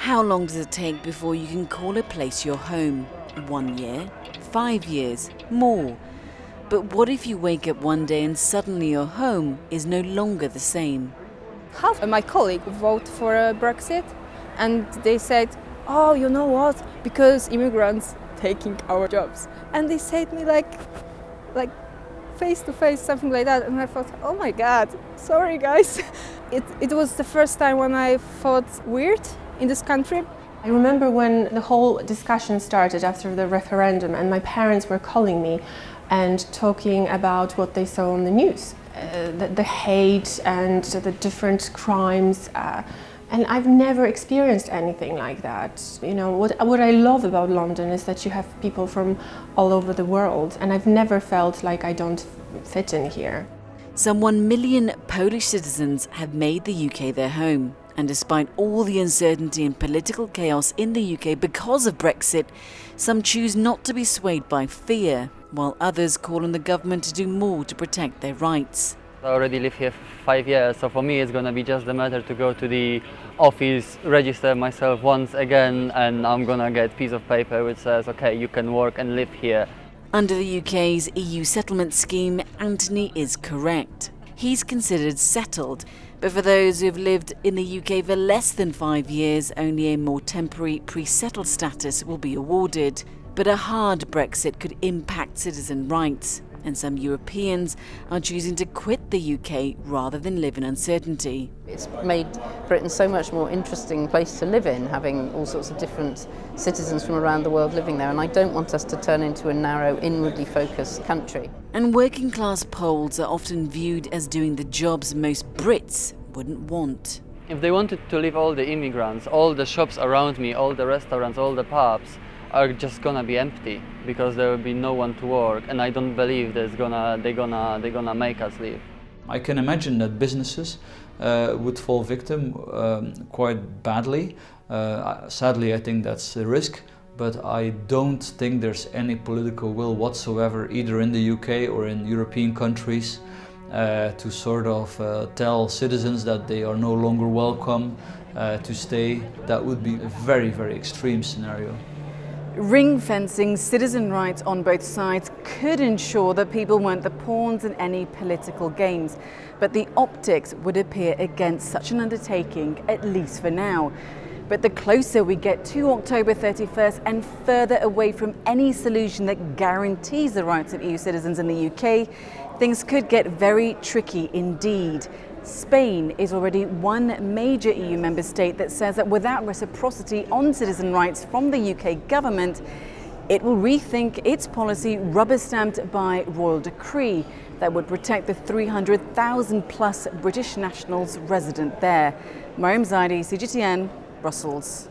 How long does it take before you can call a place your home? 1 year? 5 years? More? But what if you wake up one day and suddenly your home is no longer the same? Half of my colleagues voted for Brexit, and they said, oh, you know what, because immigrants taking our jobs. And they said me like face to face, something like that. And I thought, oh my God, sorry guys. It was the first time when I felt weird in this country. I remember when the whole discussion started after the referendum, and my parents were calling me and talking about what they saw on the news, the hate and the different crimes. And I've never experienced anything like that. You know, what I love about London is that you have people from all over the world, and I've never felt like I don't fit in here. Some 1 million Polish citizens have made the UK their home. And despite all the uncertainty and political chaos in the UK because of Brexit, some choose not to be swayed by fear, while others call on the government to do more to protect their rights. I already live here for 5 years, so for me it's going to be just a matter to go to the office, register myself once again, and I'm going to get a piece of paper which says, okay, you can work and live here. Under the UK's EU settlement scheme, Anthony is correct. He's considered settled, but for those who've lived in the UK for less than 5 years, only a more temporary pre-settled status will be awarded. But a hard Brexit could impact citizen rights, and some Europeans are choosing to quit the UK rather than live in uncertainty. It's made Britain so much more interesting place to live in, having all sorts of different citizens from around the world living there, and I don't want us to turn into a narrow, inwardly focused country. And working class Poles are often viewed as doing the jobs most Brits wouldn't want. If they wanted to leave all the immigrants, all the shops around me, all the restaurants, all the pubs are just gonna be empty because there will be no one to work, and I don't believe they're gonna make us leave. I can imagine that businesses would fall victim quite badly. Sadly, I think that's a risk, but I don't think there's any political will whatsoever, either in the UK or in European countries, to sort of tell citizens that they are no longer welcome to stay. That would be a very, very extreme scenario. Ring-fencing citizen rights on both sides could ensure that people weren't the pawns in any political games, but the optics would appear against such an undertaking, at least for now. But the closer we get to October 31st and further away from any solution that guarantees the rights of EU citizens in the UK, things could get very tricky indeed. Spain is already one major EU member state that says that without reciprocity on citizen rights from the UK government, it will rethink its policy rubber-stamped by royal decree that would protect the 300,000 plus British nationals resident there. Mariam Zaidi, CGTN, Brussels.